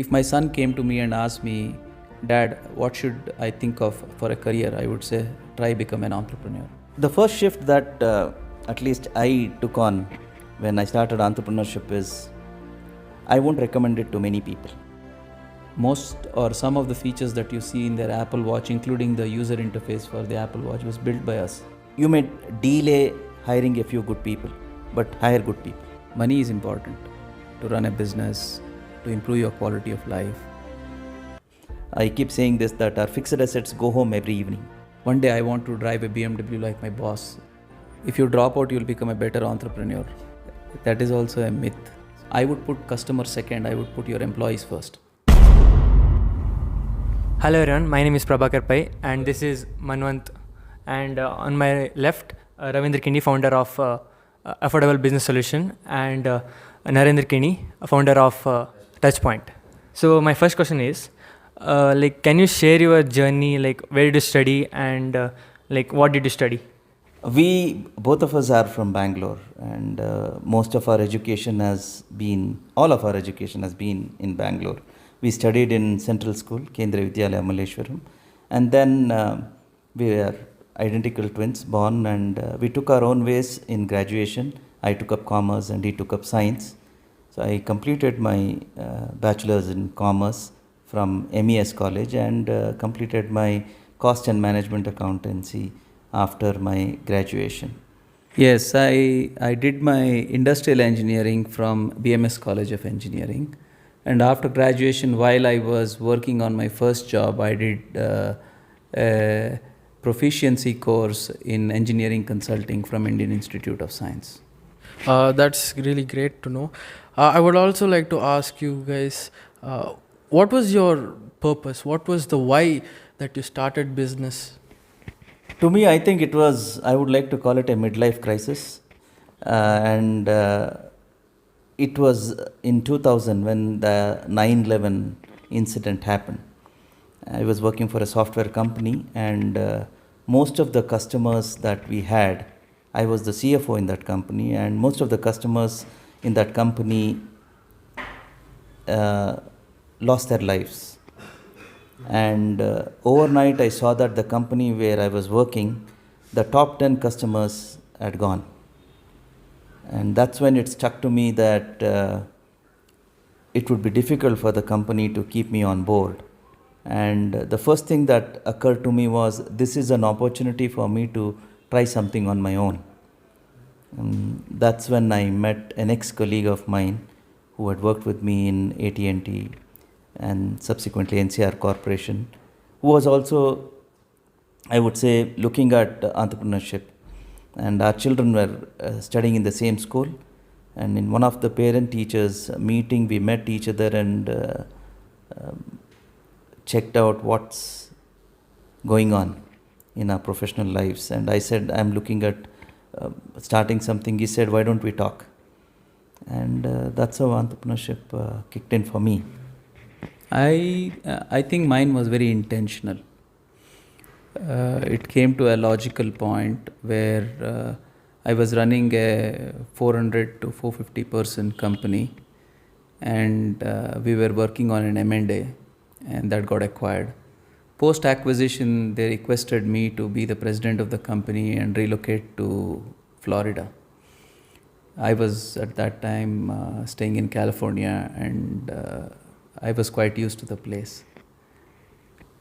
If my son came to me and asked me, Dad, what should I think of for a career? I would say, try become an entrepreneur. The first shift that at least I took on when I started entrepreneurship is I won't recommend it to many people. Most or some of the features that you see in their Apple Watch, including the user interface for the Apple Watch, was built by us. You may delay hiring a few good people, but hire good people. Money is important to run a business, to improve your quality of life. I keep saying this, that our fixed assets go home every evening. One day I want to drive a BMW like my boss. If you drop out, you'll become a better entrepreneur. That is also a myth. I would put customer second. I would put your employees first. Hello everyone, my name is Prabhakar Pai and this is Manvanth, and on my left Ravindra Kini, founder of Affordable Business Solution, and Narendra Kini, founder of Touchpoint. So my first question is, can you share your journey, where did you study and what did you study? We, both of us are from Bangalore, and all of our education has been in Bangalore. We studied in Central School, Kendriya Vidyalaya Malleshwaram, and then we were identical twins, born, and we took our own ways in graduation. I took up commerce and he took up science. So I completed my bachelor's in commerce from MES College and completed my cost and management accountancy after my graduation. Yes, I did my industrial engineering from BMS College of Engineering. And after graduation, while I was working on my first job, I did a proficiency course in engineering consulting from Indian Institute of Science. That's really great to know. I would also like to ask you guys, what was your purpose? What was the why that you started business? To me, I think I would like to call it a midlife crisis. It was in 2000 when the 9/11 incident happened. I was working for a software company, and most of the customers that we had, I was the CFO in that company, and most of the customers in that company lost their lives. And overnight, I saw that the company where I was working, the top 10 customers had gone. And that's when it struck to me that it would be difficult for the company to keep me on board. And the first thing that occurred to me was, this is an opportunity for me to try something on my own. That's when I met an ex-colleague of mine who had worked with me in AT&T and subsequently NCR Corporation, who was also, I would say, looking at entrepreneurship. And our children were studying in the same school, and in one of the parent-teachers meeting, we met each other and checked out what's going on in our professional lives. And I said, I'm looking at starting something. He said, why don't we talk? And that's how entrepreneurship kicked in for me. I think mine was very intentional. It came to a logical point where I was running a 400 to 450 person company, and we were working on an M&A, and that got acquired. Post acquisition, they requested me to be the president of the company and relocate to Florida. I was at that time staying in California, and I was quite used to the place.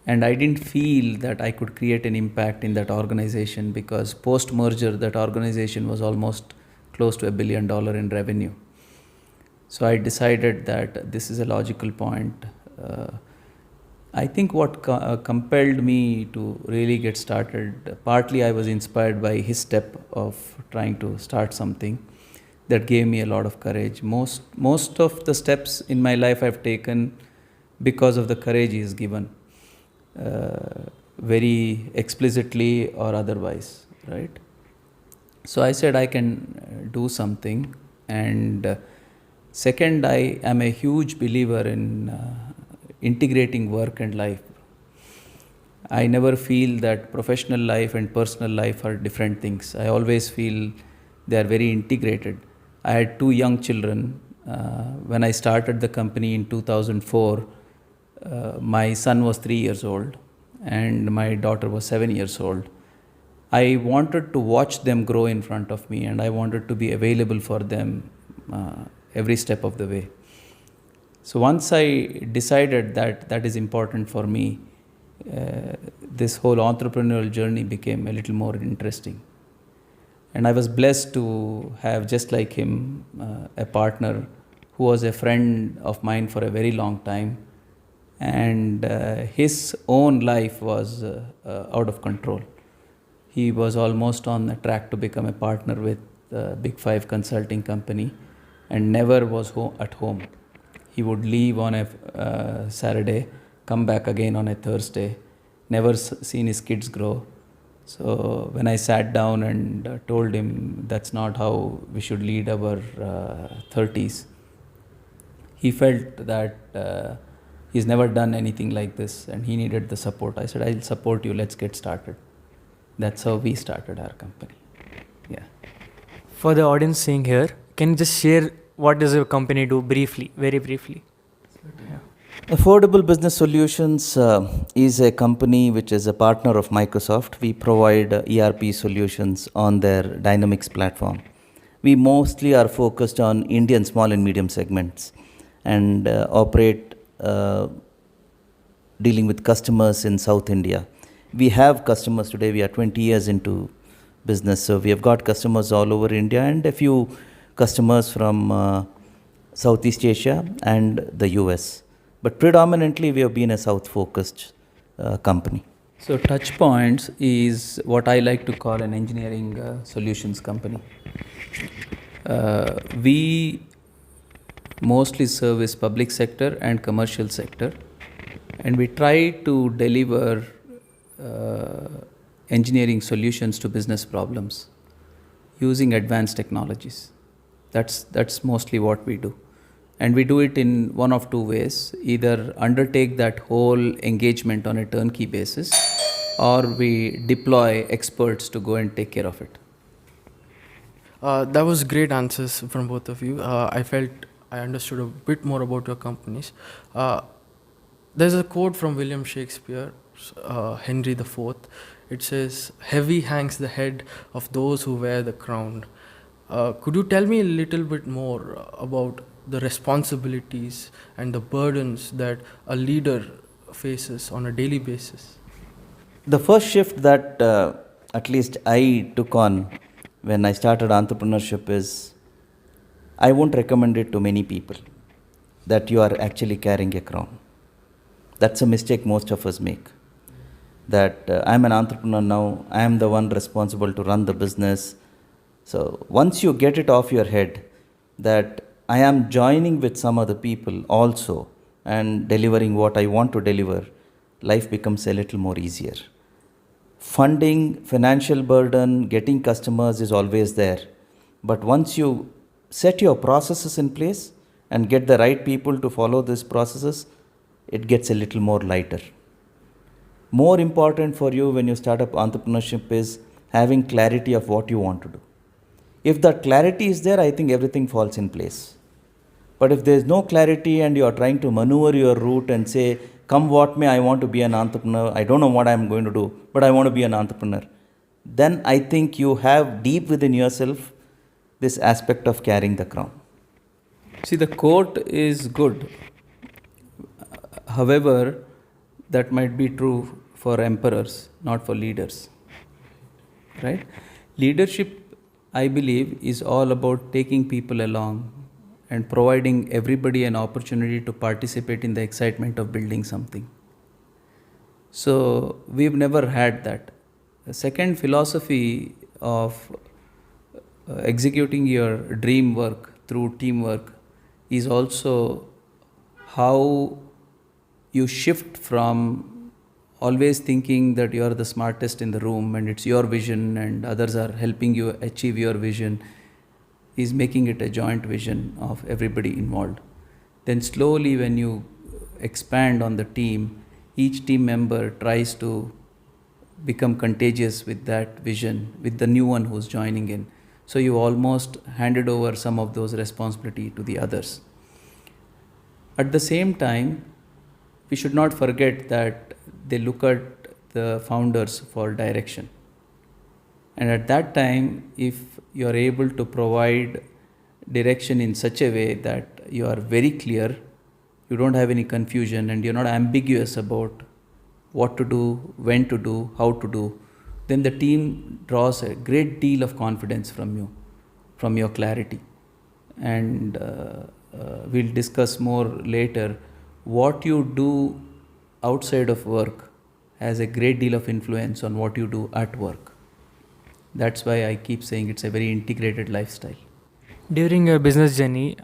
And I didn't feel that I could create an impact in that organization, because post-merger, that organization was almost close to $1 billion in revenue. So I decided that this is a logical point. I think what compelled me to really get started, partly I was inspired by his step of trying to start something. That gave me a lot of courage. Most of the steps in my life I've taken because of the courage he has given. Very explicitly or otherwise, right? So I said I can do something. And second, I am a huge believer in integrating work and life. I never feel that professional life and personal life are different things. I always feel they are very integrated. I had 2 young children, When I started the company in 2004, my son was 3 years old and my daughter was 7 years old. I wanted to watch them grow in front of me, and I wanted to be available for them every step of the way. So once I decided that that is important for me, this whole entrepreneurial journey became a little more interesting. And I was blessed to have, just like him, a partner who was a friend of mine for a very long time. And his own life was out of control. He was almost on the track to become a partner with a Big Five consulting company and never was at home. He would leave on a Saturday, come back again on a Thursday, never seen his kids grow. So when I sat down and told him that's not how we should lead our 30s, he felt that he's never done anything like this and he needed the support. I said, I'll support you, let's get started. That's how we started our company. Yeah. For the audience seeing here, can you just share what does your company do briefly, very briefly? Yeah. Affordable Business Solutions is a company which is a partner of Microsoft. We provide ERP solutions on their Dynamics platform. We mostly are focused on Indian small and medium segments and operate dealing with customers in South India. We have customers today, we are 20 years into business, so we have got customers all over India and a few customers from Southeast Asia and the US. But predominantly we have been a South-focused company. So Touchpoints is what I like to call an engineering solutions company. We mostly service public sector and commercial sector, and we try to deliver engineering solutions to business problems using advanced technologies. That's mostly what we do. And we do it in one of two ways. Either undertake that whole engagement on a turnkey basis, or we deploy experts to go and take care of it. That was great answers from both of you. I felt I understood a bit more about your companies. There's a quote from William Shakespeare, Henry IV. It says, "Heavy hangs the head of those who wear the crown." Could you tell me a little bit more about the responsibilities and the burdens that a leader faces on a daily basis? The first shift that at least I took on when I started entrepreneurship is, I won't recommend it to many people that you are actually carrying a crown. That's a mistake most of us make. That I'm an entrepreneur now, I am the one responsible to run the business. So once you get it off your head that I am joining with some other people also and delivering what I want to deliver, life becomes a little more easier. Funding, financial burden, getting customers is always there. But once you set your processes in place and get the right people to follow these processes, it gets a little more lighter. More important for you when you start up entrepreneurship is having clarity of what you want to do. If that clarity is there, I think everything falls in place. But if there is no clarity and you are trying to maneuver your route and say, come what may, I want to be an entrepreneur, I don't know what I am going to do, but I want to be an entrepreneur, then I think you have deep within yourself this aspect of carrying the crown. See, the quote is good. However, that might be true for emperors, not for leaders. Right? Leadership, I believe, is all about taking people along and providing everybody an opportunity to participate in the excitement of building something. So we've never had that. The second philosophy of executing your dream work through teamwork is also how you shift from always thinking that you are the smartest in the room and it's your vision and others are helping you achieve your vision, is making it a joint vision of everybody involved. Then slowly when you expand on the team, each team member tries to become contagious with that vision, with the new one who's joining in. So you almost handed over some of those responsibility to the others. At the same time, we should not forget that they look at the founders for direction. And at that time, if you are able to provide direction in such a way that you are very clear, you don't have any confusion, and you're not ambiguous about what to do, when to do, how to do, then the team draws a great deal of confidence from you, from your clarity. And we'll discuss more later. What you do outside of work has a great deal of influence on what you do at work. That's why I keep saying it's a very integrated lifestyle. During your business journey,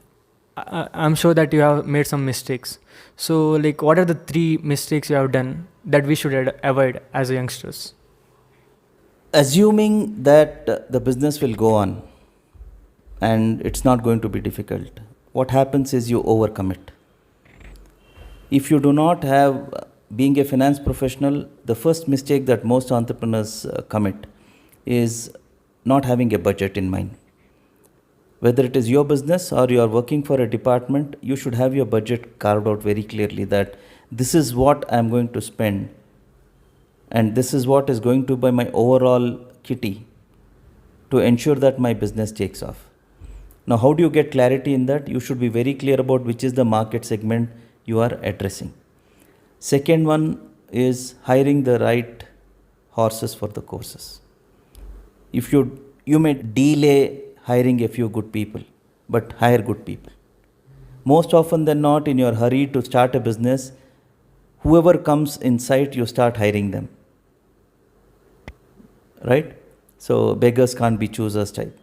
I'm sure that you have made some mistakes. So, like, what are the 3 mistakes you have done that we should avoid as youngsters? Assuming that the business will go on and it's not going to be difficult, what happens is you overcommit. If you do not have, being a finance professional, the first mistake that most entrepreneurs commit is not having a budget in mind. Whether it is your business or you are working for a department, you should have your budget carved out very clearly, that this is what I am going to spend and this is what is going to be my overall kitty to ensure that my business takes off. Now, how do you get clarity in that? You should be very clear about which is the market segment you are addressing. Second one is hiring the right horses for the courses. If you may delay hiring a few good people, but hire good people. Most often than not, in your hurry to start a business, whoever comes in sight, you start hiring them. Right? So beggars can't be choosers type.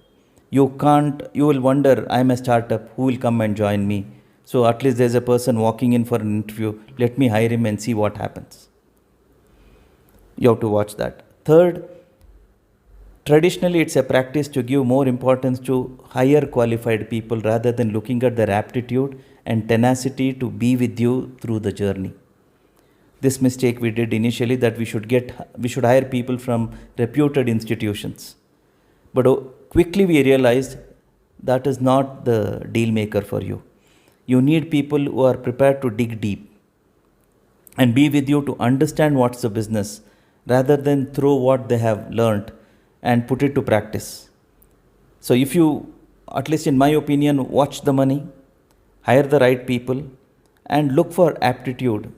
You will wonder, I'm a startup, who will come and join me? So at least there's a person walking in for an interview, let me hire him and see what happens. You have to watch that. Third, traditionally it's a practice to give more importance to higher qualified people rather than looking at their aptitude and tenacity to be with you through the journey. This mistake we did initially, that we should hire people from reputed institutions. But quickly we realized that is not the deal maker for you. You need people who are prepared to dig deep and be with you to understand what's the business rather than throw what they have learnt and put it to practice. So if you, at least in my opinion, watch the money, hire the right people and look for aptitude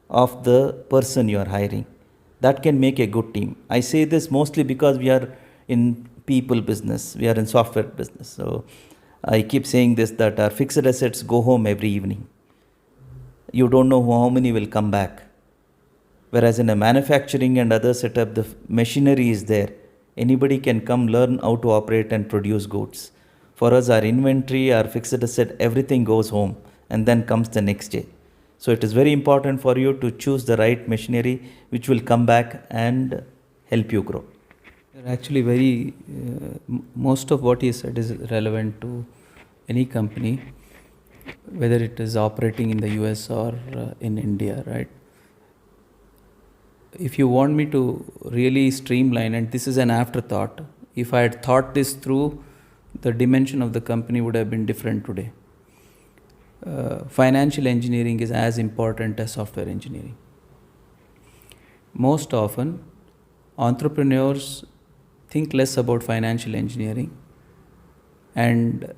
of the person you are hiring, that can make a good team. I say this mostly because we are in people business, we are in software business. So I keep saying this, that our fixed assets go home every evening. You don't know how many will come back. Whereas in a manufacturing and other setup, the machinery is there. Anybody can come learn how to operate and produce goods. For us, our inventory, our fixed asset, everything goes home and then comes the next day. So it is very important for you to choose the right machinery which will come back and help you grow. Actually, most of what he said is relevant to any company, whether it is operating in the US or in India, right? If you want me to really streamline, and this is an afterthought, if I had thought this through, the dimension of the company would have been different today. Financial engineering is as important as software engineering. Most often, entrepreneurs think less about financial engineering and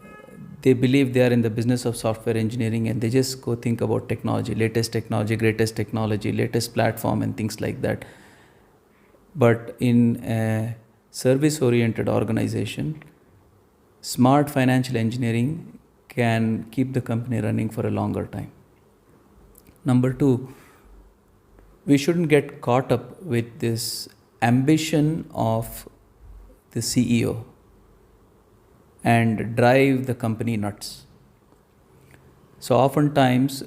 they believe they are in the business of software engineering and they just go think about technology, latest technology, greatest technology, latest platform and things like that. But in a service-oriented organization, smart financial engineering can keep the company running for a longer time. Number 2, we shouldn't get caught up with this ambition of the CEO and drive the company nuts. So oftentimes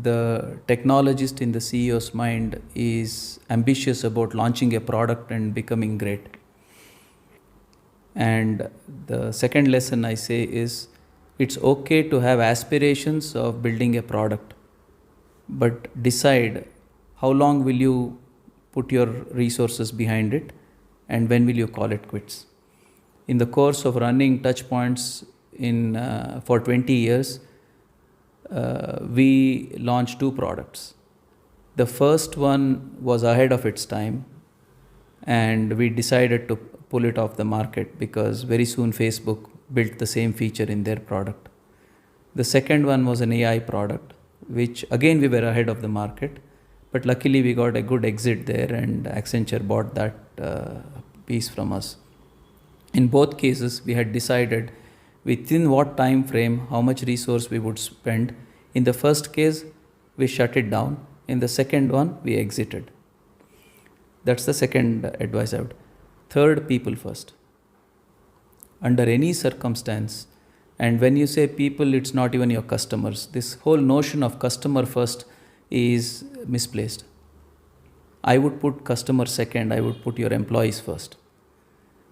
the technologist in the CEO's mind is ambitious about launching a product and becoming great. And the second lesson I say is, it's okay to have aspirations of building a product, but decide how long will you put your resources behind it and when will you call it quits. In the course of running Touchpoints for 20 years, we launched 2 products. The first one was ahead of its time, and we decided to pull it off the market because very soon Facebook built the same feature in their product. The second one was an AI product, which again we were ahead of the market, but luckily we got a good exit there and Accenture bought that piece from us. In both cases, we had decided within what time frame, how much resource we would spend. In the first case, we shut it down. In the second one, we exited. That's the second advice I would. Third, people first. Under any circumstance, and when you say people, it's not even your customers. This whole notion of customer first is misplaced. I would put customer second, I would put your employees first.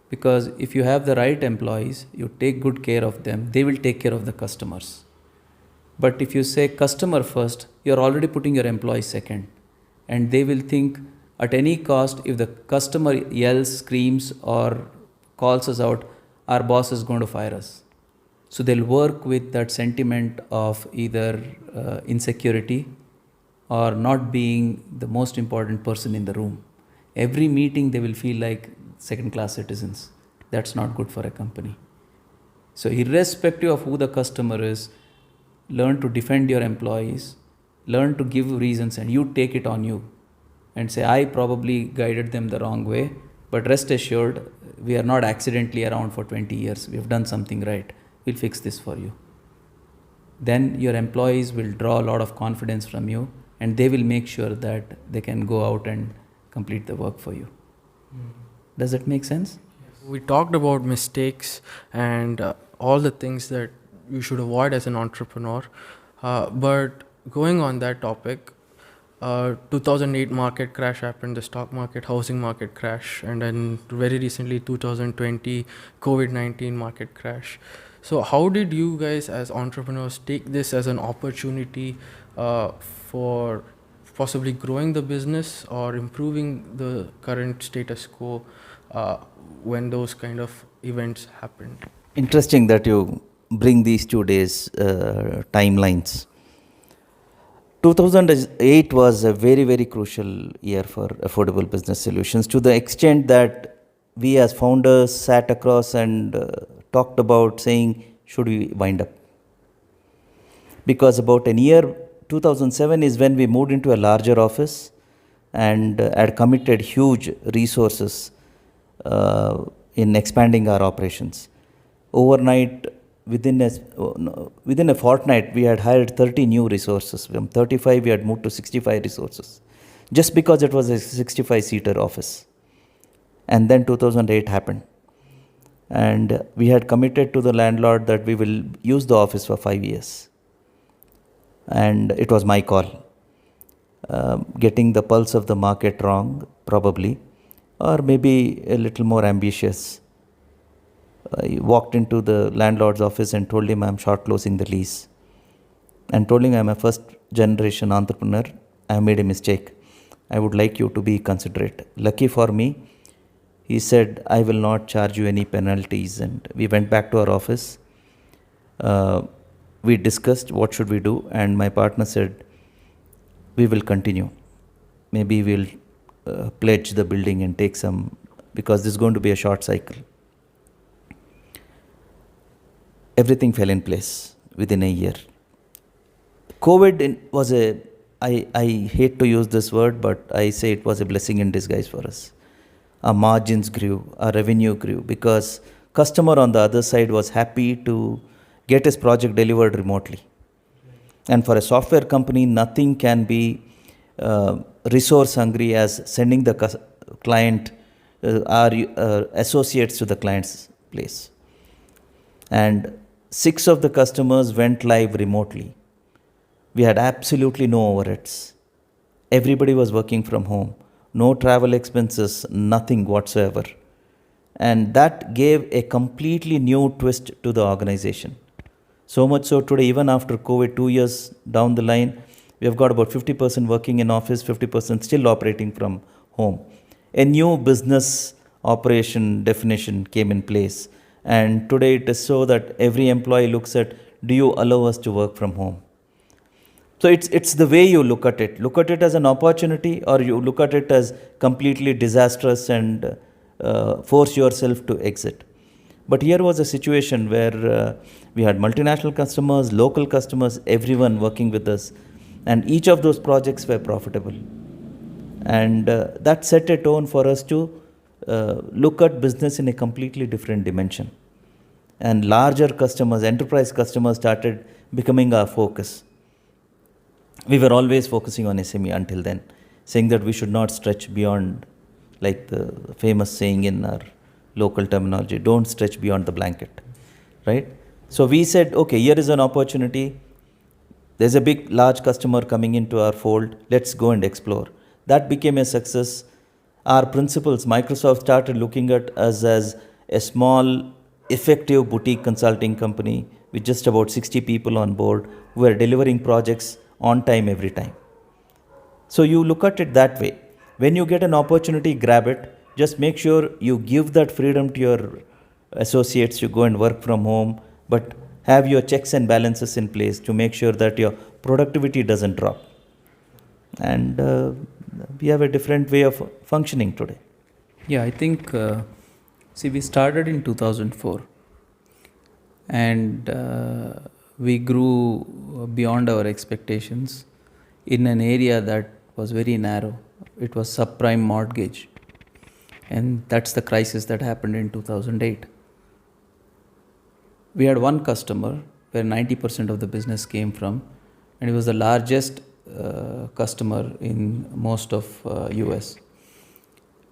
Because if you have the right employees, you take good care of them, they will take care of the customers. But if you say customer first, you're already putting your employees second. And they will think at any cost, if the customer yells, screams, or calls us out, our boss is going to fire us. So they'll work with that sentiment of either insecurity or not being the most important person in the room. Every meeting they will feel like second-class citizens. That's not good for a company. So irrespective of who the customer is, learn to defend your employees, learn to give reasons, and you take it on you and say, I probably guided them the wrong way, but rest assured, we are not accidentally around for 20 years. We have done something right. We'll fix this for you. Then your employees will draw a lot of confidence from you and they will make sure that they can go out and complete the work for you. Does that make sense? We talked about mistakes and all the things that you should avoid as an entrepreneur. But going on that topic, 2008 market crash happened, the stock market, housing market crash, and then very recently 2020 COVID-19 market crash. So how did you guys as entrepreneurs take this as an opportunity for possibly growing the business or improving the current status quo when those kind of events happened? Interesting that you bring these 2 days timelines. 2008 was a very, very crucial year for affordable business solutions, to the extent that we as founders sat across and talked about saying, should we wind up? Because about a year, 2007 is when we moved into a larger office and had committed huge resources in expanding our operations. Overnight, within a fortnight, we had hired 30 new resources. From 35, we had moved to 65 resources, just because it was a 65-seater office. And then 2008 happened. And we had committed to the landlord that we will use the office for 5 years. And it was my call. Getting the pulse of the market wrong, probably, or maybe a little more ambitious. I walked into the landlord's office and told him I'm short closing the lease. And told him I'm a first generation entrepreneur. I made a mistake. I would like you to be considerate. Lucky for me, he said, I will not charge you any penalties. And we went back to our office. We discussed what should we do. And my partner said, we will continue. Maybe we'll pledge the building and take some, because this is going to be a short cycle. Everything fell in place within a year. COVID was I hate to use this word, but I say it was a blessing in disguise for us. Our margins grew, our revenue grew, because customer on the other side was happy to get his project delivered remotely. And for a software company, nothing can be resource hungry as sending the client, our associates to the client's place. And 6 of the customers went live remotely. We had absolutely no overheads. Everybody was working from home. No travel expenses, nothing whatsoever. And that gave a completely new twist to the organization. So much so today, even after COVID, 2 years down the line, we have got about 50% working in office, 50% still operating from home. A new business operation definition came in place, And today it is so that every employee looks at, do you allow us to work from home? So it's the way you look at it. Look at it as an opportunity, or you look at it as completely disastrous and force yourself to exit. But here was a situation where we had multinational customers, local customers, everyone working with us, and each of those projects were profitable. And that set a tone for us to look at business in a completely different dimension. And larger customers, enterprise customers, started becoming our focus. We were always focusing on SME until then, saying that we should not stretch beyond, like the famous saying in our local terminology, don't stretch beyond the blanket, right? So we said, okay, here is an opportunity. There's a big, large customer coming into our fold. Let's go and explore. That became a success. Our principals, Microsoft, started looking at us as a small, effective boutique consulting company with just about 60 people on board who were delivering projects on time every time. So you look at it that way. When you get an opportunity, grab it. Just make sure you give that freedom to your associates to go and work from home, but have your checks and balances in place to make sure that your productivity doesn't drop. And we have a different way of functioning today. Yeah, I think, we started in 2004 and we grew beyond our expectations in an area that was very narrow. It was subprime mortgage. And that's the crisis that happened in 2008. We had one customer where 90% of the business came from, and it was the largest customer in most of US.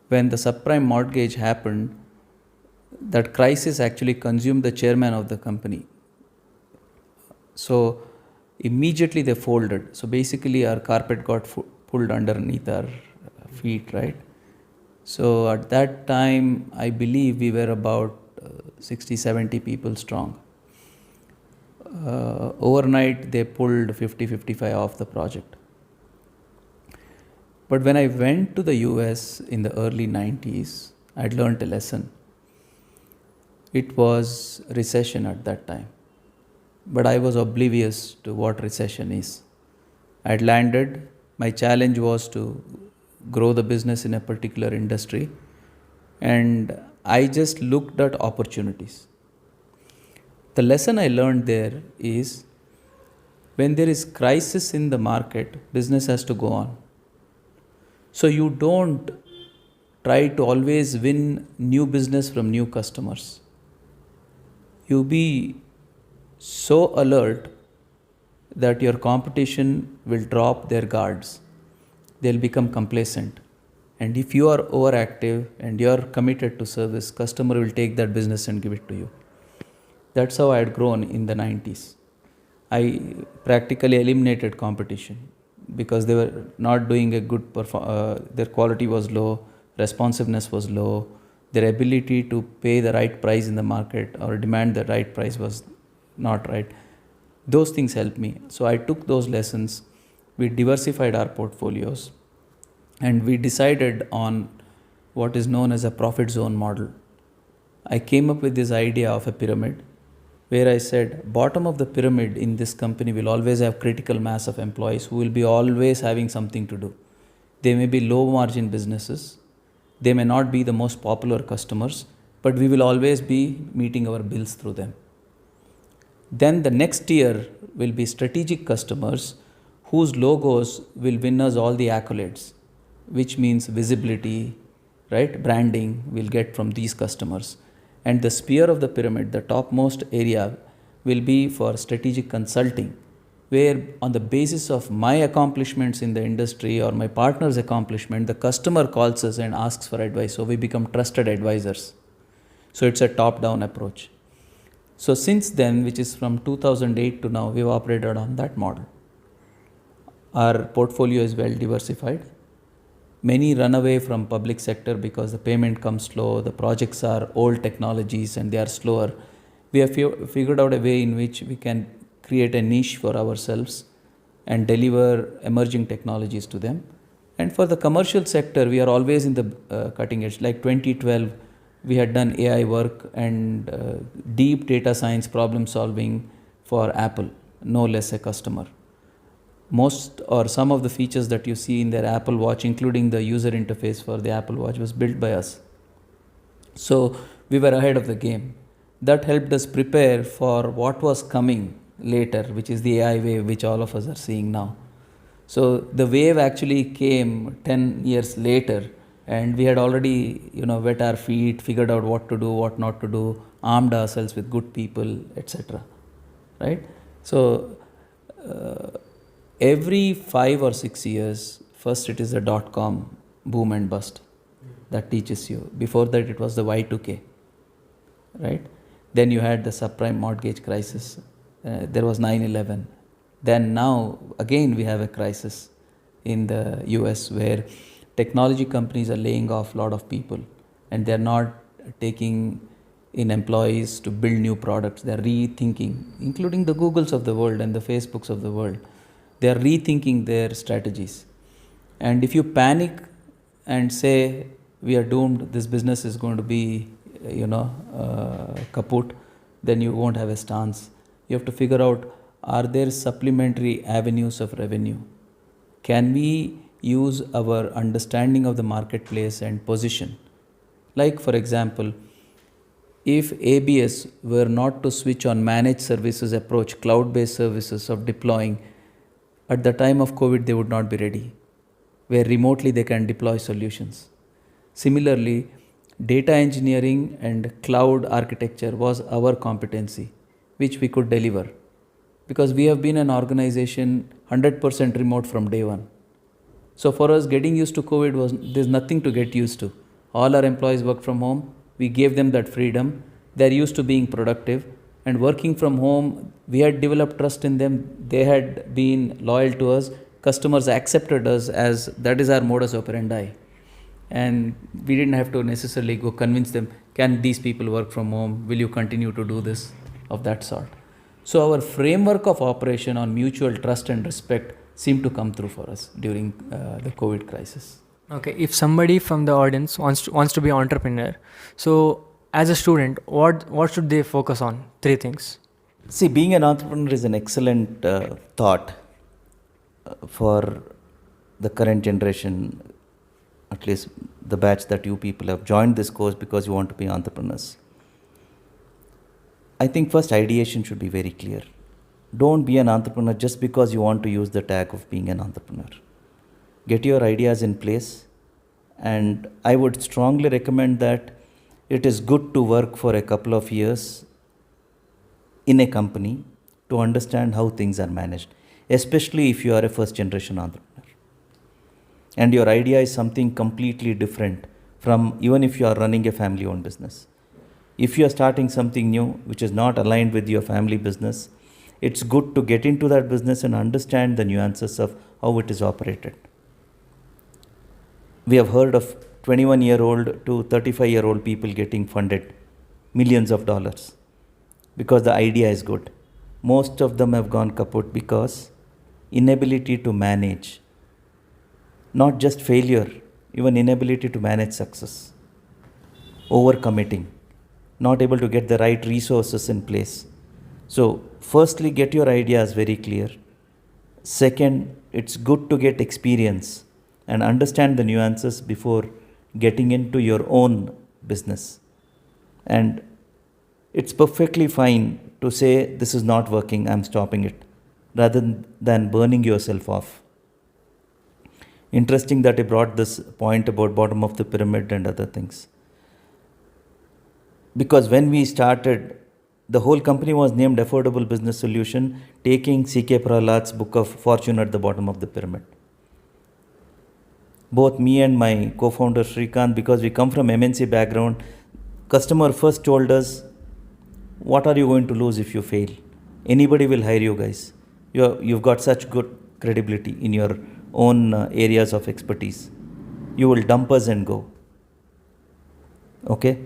When the subprime mortgage happened, that crisis actually consumed the chairman of the company. So immediately they folded. So basically our carpet got pulled underneath our feet, right? So at that time, I believe we were about 60, 70 people strong. Overnight, they pulled 50, 55 off the project. But when I went to the US in the early 90s, I'd learned a lesson. It was recession at that time. But I was oblivious to what recession is. I'd landed. My challenge was to grow the business in a particular industry. And I just looked at opportunities. The lesson I learned there is when there is crisis in the market, business has to go on. So you don't try to always win new business from new customers. You be so alert that your competition will drop their guards. They'll become complacent. And if you are overactive and you are committed to service, customer will take that business and give it to you. That's how I had grown in the 90s. I practically eliminated competition because they were not doing a good their quality was low, responsiveness was low, their ability to pay the right price in the market or demand the right price was not right. Those things helped me. So I took those lessons, we diversified our portfolios, and we decided on what is known as a profit zone model. I came up with this idea of a pyramid where I said, bottom of the pyramid in this company will always have critical mass of employees who will be always having something to do. They may be low margin businesses. They may not be the most popular customers, but we will always be meeting our bills through them. Then the next tier will be strategic customers whose logos will win us all the accolades, which means visibility, right? Branding we'll get from these customers. And the spear of the pyramid, the topmost area, will be for strategic consulting, where on the basis of my accomplishments in the industry or my partner's accomplishment, the customer calls us and asks for advice. So we become trusted advisors. So it's a top-down approach. So since then, which is from 2008 to now, we've operated on that model. Our portfolio is well diversified. Many run away from public sector because the payment comes slow, the projects are old technologies and they are slower. We have figured out a way in which we can create a niche for ourselves and deliver emerging technologies to them. And for the commercial sector, we are always in the cutting edge. Like 2012, We had done AI work and deep data science problem solving for Apple, no less a customer. Most or some of the features that you see in their Apple Watch, including the user interface for the Apple Watch, was built by us. So we were ahead of the game. That helped us prepare for what was coming later, which is the AI wave, which all of us are seeing now. So the wave actually came 10 years later, and we had already, wet our feet, figured out what to do, what not to do, armed ourselves with good people, etc. Right? So every 5 or 6 years, first it is the .com boom and bust that teaches you. Before that, it was the Y2K, right? Then you had the subprime mortgage crisis. There was 9/11. Then now, again, we have a crisis in the US where technology companies are laying off a lot of people, and they're not taking in employees to build new products. They're rethinking, including the Googles of the world and the Facebooks of the world. They're rethinking their strategies. And if you panic and say, we are doomed, this business is going to be, kaput, then you won't have a stance. You have to figure out, are there supplementary avenues of revenue? Can we use our understanding of the marketplace and position? Like, for example, if ABS were not to switch on managed services approach, cloud-based services of deploying, at the time of COVID, they would not be ready, where remotely they can deploy solutions. Similarly, data engineering and cloud architecture was our competency, which we could deliver, because we have been an organization 100% remote from day one. So for us, getting used to COVID there's nothing to get used to. All our employees work from home. We gave them that freedom. They're used to being productive. And working from home, we had developed trust in them. They had been loyal to us. Customers accepted us as that is our modus operandi. And we didn't have to necessarily go convince them, can these people work from home? Will you continue to do this? Of that sort. So our framework of operation on mutual trust and respect seemed to come through for us during the COVID crisis. Okay, if somebody from the audience wants to be an entrepreneur, so as a student, what should they focus on? 3 things. See, being an entrepreneur is an excellent thought for the current generation, at least the batch that you people have joined this course because you want to be entrepreneurs. I think first ideation should be very clear. Don't be an entrepreneur just because you want to use the tag of being an entrepreneur. Get your ideas in place, and I would strongly recommend that it is good to work for a couple of years in a company to understand how things are managed, especially if you are a first generation entrepreneur. And your idea is something completely different from even if you are running a family owned business. If you are starting something new which is not aligned with your family business, it's good to get into that business and understand the nuances of how it is operated. We have heard of 21-year-old to 35-year-old people getting funded millions of dollars because the idea is good. Most of them have gone kaput because inability to manage, not just failure, even inability to manage success, overcommitting, not able to get the right resources in place. So, firstly, get your ideas very clear. Second, it's good to get experience and understand the nuances before getting into your own business. And it's perfectly fine to say, this is not working, I'm stopping it, rather than burning yourself off. Interesting that I brought this point about bottom of the pyramid and other things. Because when we started, the whole company was named Affordable Business Solution, taking C.K. Prahlad's book of Fortune at the bottom of the pyramid. Both me and my co-founder Shrikant, because we come from MNC background, customer first told us, what are you going to lose if you fail? Anybody will hire you guys. You've got such good credibility in your own areas of expertise. You will dump us and go. Okay?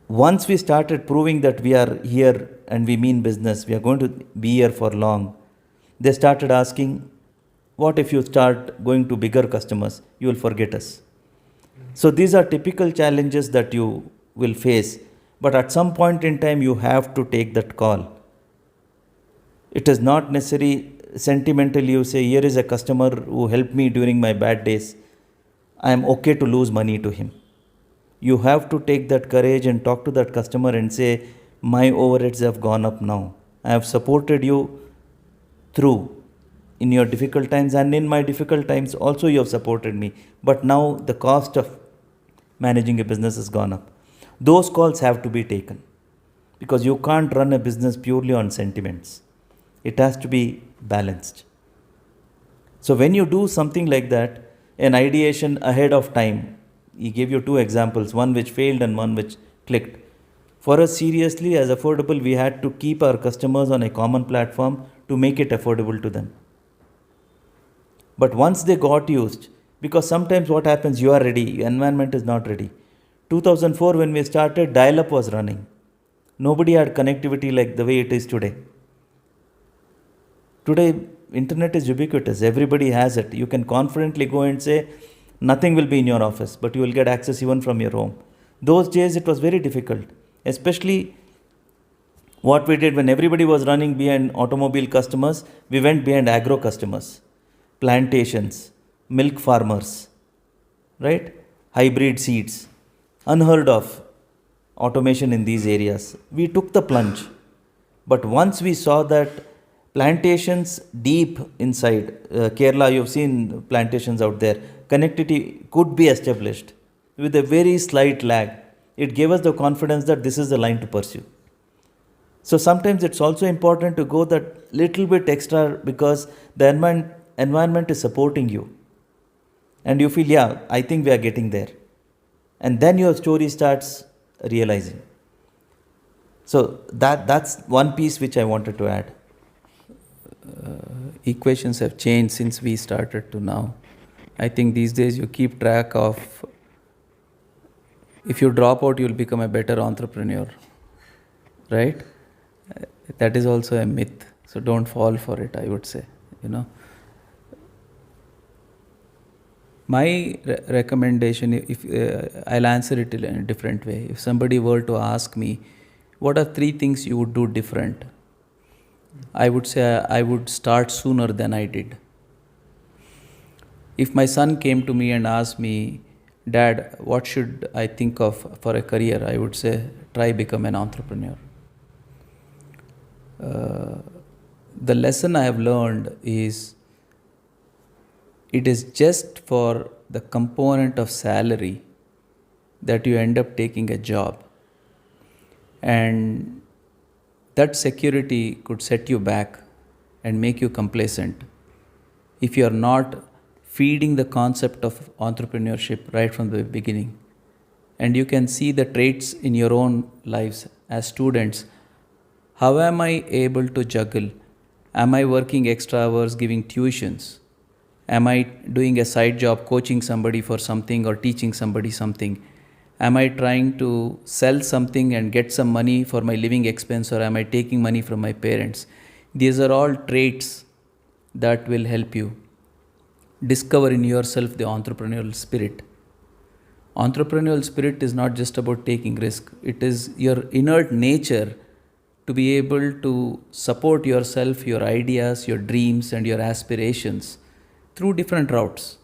Once we started proving that we are here and we mean business, we are going to be here for long, they started asking, what if you start going to bigger customers? You will forget us. So these are typical challenges that you will face. But at some point in time, you have to take that call. It is not necessary sentimental. You say, here is a customer who helped me during my bad days. I am okay to lose money to him. You have to take that courage and talk to that customer and say, my overheads have gone up now. I have supported you through in your difficult times, and in my difficult times also you have supported me. But now the cost of managing a business has gone up. Those calls have to be taken, because you can't run a business purely on sentiments. It has to be balanced. So when you do something like that, an ideation ahead of time, he gave you two examples, one which failed and one which clicked. For us, seriously, as affordable, we had to keep our customers on a common platform to make it affordable to them. But once they got used, because sometimes what happens, you are ready, your environment is not ready. 2004 when we started, dial-up was running. Nobody had connectivity like the way it is today. Today, internet is ubiquitous. Everybody has it. You can confidently go and say, nothing will be in your office, but you will get access even from your home. Those days, it was very difficult. Especially what we did when everybody was running behind automobile customers, we went behind agro customers, plantations, milk farmers, right? Hybrid seeds. Unheard of automation in these areas. We took the plunge. But once we saw that plantations deep inside Kerala, you've seen plantations out there, connectivity could be established with a very slight lag. It gave us the confidence that this is the line to pursue. So sometimes it's also important to go that little bit extra, because the environment is supporting you. And you feel, yeah, I think we are getting there. And then your story starts realizing. So that's one piece which I wanted to add. Equations have changed since we started to now. I think these days you keep track of, if you drop out, you'll become a better entrepreneur, right? That is also a myth. So don't fall for it, I would say, My recommendation, if I'll answer it in a different way. If somebody were to ask me, what are 3 things you would do different? I would say I would start sooner than I did. If my son came to me and asked me, Dad, what should I think of for a career? I would say, try become an entrepreneur. The lesson I have learned is, it is just for the component of salary that you end up taking a job. And that security could set you back and make you complacent if you are not feeding the concept of entrepreneurship right from the beginning. And you can see the traits in your own lives as students. How am I able to juggle? Am I working extra hours giving tuitions? Am I doing a side job coaching somebody for something or teaching somebody something? Am I trying to sell something and get some money for my living expense, or am I taking money from my parents? These are all traits that will help you discover in yourself the entrepreneurial spirit. Entrepreneurial spirit is not just about taking risk. It is your inert nature to be able to support yourself, your ideas, your dreams and your aspirations through different routes.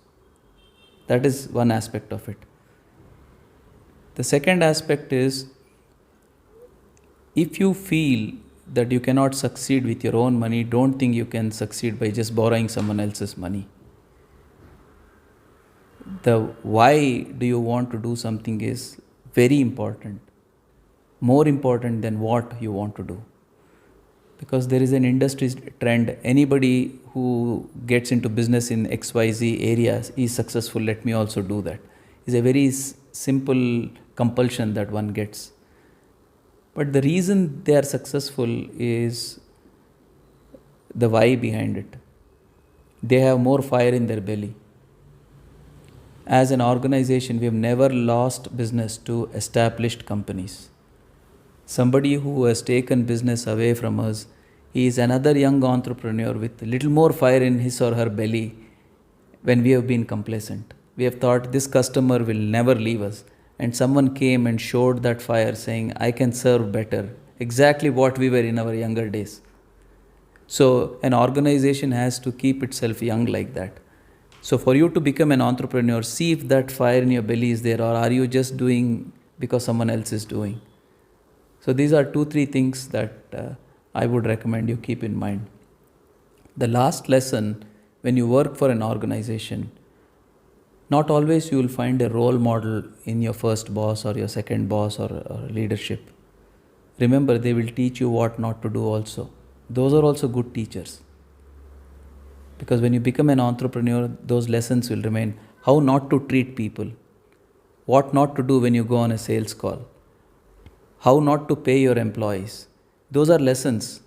That is one aspect of it. The second aspect is, if you feel that you cannot succeed with your own money, don't think you can succeed by just borrowing someone else's money. The why do you want to do something is very important, more important than what you want to do. Because there is an industry trend, anybody who gets into business in XYZ areas is successful, let me also do that. It's a very simple compulsion that one gets. But the reason they are successful is the why behind it. They have more fire in their belly. As an organization, we have never lost business to established companies. Somebody who has taken business away from us is another young entrepreneur with a little more fire in his or her belly when we have been complacent. We have thought this customer will never leave us, and someone came and showed that fire saying, I can serve better. Exactly what we were in our younger days. So an organization has to keep itself young like that. So for you to become an entrepreneur, see if that fire in your belly is there, or are you just doing because someone else is doing. So these are 2-3 things that I would recommend you keep in mind. The last lesson, when you work for an organization, not always you will find a role model in your first boss or your second boss or leadership. Remember, they will teach you what not to do also. Those are also good teachers. Because when you become an entrepreneur, those lessons will remain. How not to treat people. What not to do when you go on a sales call. How not to pay your employees. Those are lessons.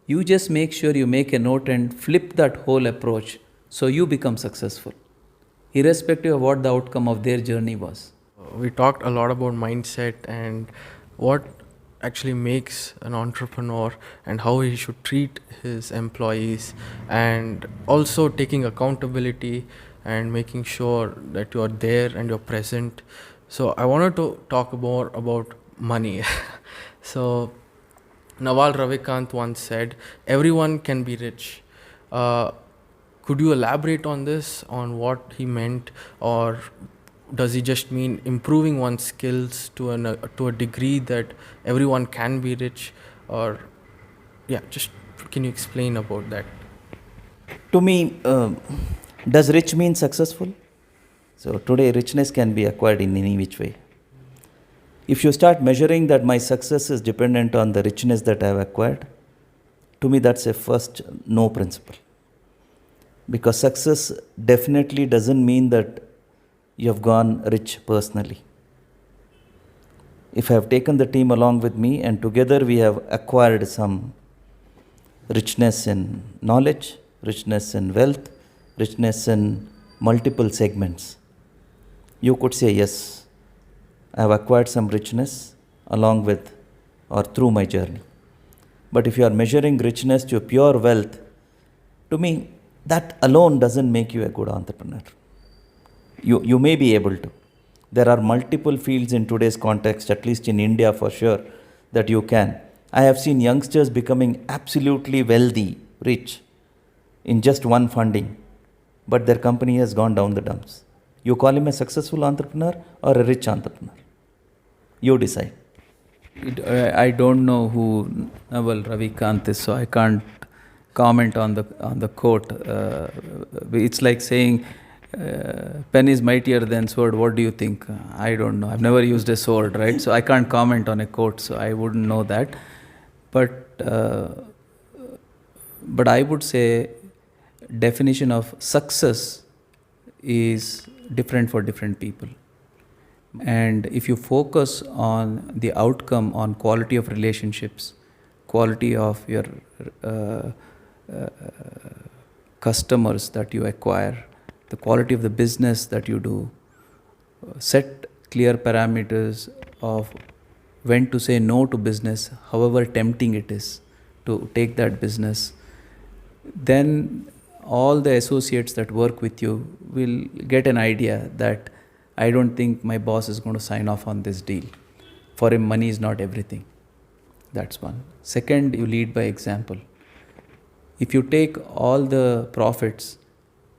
You just make sure you make a note and flip that whole approach so you become successful, irrespective of what the outcome of their journey was. We talked a lot about mindset and what actually makes an entrepreneur and how he should treat his employees, and also taking accountability and making sure that you're there and you're present. So I wanted to talk more about money. So Naval Ravikant once said, everyone can be rich. Could you elaborate on this, on what he meant, or does he just mean improving one's skills to a degree that everyone can be rich? Or just can you explain about that? To me, does rich mean successful? So today richness can be acquired in any which way. If you start measuring that my success is dependent on the richness that I have acquired, to me that's a first no principle. Because success definitely doesn't mean that you have gone rich personally. If I have taken the team along with me and together we have acquired some richness in knowledge, richness in wealth, richness in multiple segments, you could say, yes, I have acquired some richness along with or through my journey. But if you are measuring richness to pure wealth, to me, that alone doesn't make you a good entrepreneur. You may be able to. There are multiple fields in today's context, at least in India for sure, that you can. I have seen youngsters becoming absolutely wealthy, rich, in just one funding, but their company has gone down the dumps. You call him a successful entrepreneur or a rich entrepreneur? You decide. I don't know who Naval Ravikant is, so I can't comment on the quote. It's like saying, pen is mightier than sword. What do you think? I don't know. I've never used a sword, right? So I can't comment on a quote, so I wouldn't know that. But I would say definition of success is different for different people. And if you focus on the outcome, on quality of relationships, quality of your customers that you acquire, the quality of the business that you do, set clear parameters of when to say no to business, however tempting it is to take that business, then all the associates that work with you will get an idea that I don't think my boss is going to sign off on this deal. For him, money is not everything. That's one. Second, you lead by example. If you take all the profits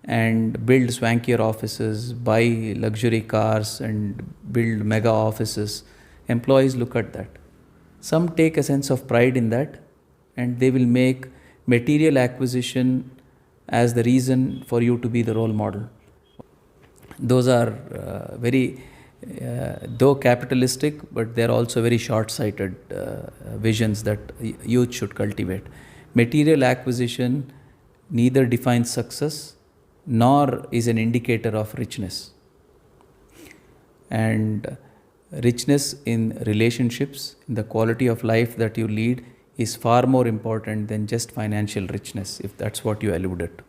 and build swankier offices, buy luxury cars and build mega offices, employees look at that. Some take a sense of pride in that, and they will make material acquisition as the reason for you to be the role model. Those are though capitalistic, but they're also very short-sighted visions that youth should cultivate. Material acquisition neither defines success nor is an indicator of richness. And richness in relationships, in the quality of life that you lead, is far more important than just financial richness, if that's what you alluded to.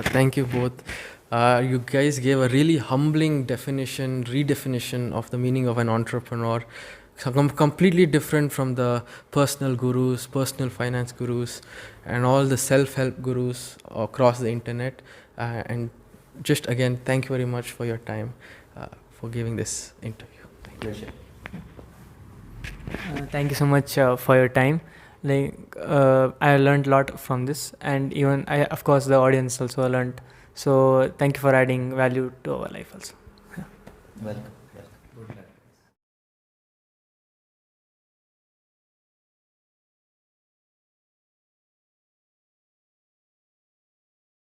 Thank you both. You guys gave a really humbling redefinition of the meaning of an entrepreneur. Completely different from the personal gurus, personal finance gurus, and all the self-help gurus across the internet. And just again, thank you very much for your time. for giving this interview. Pleasure. Thank you so much for your time. I learned a lot from this, and even of course, the audience also learned. So thank you for adding value to our life also. Welcome.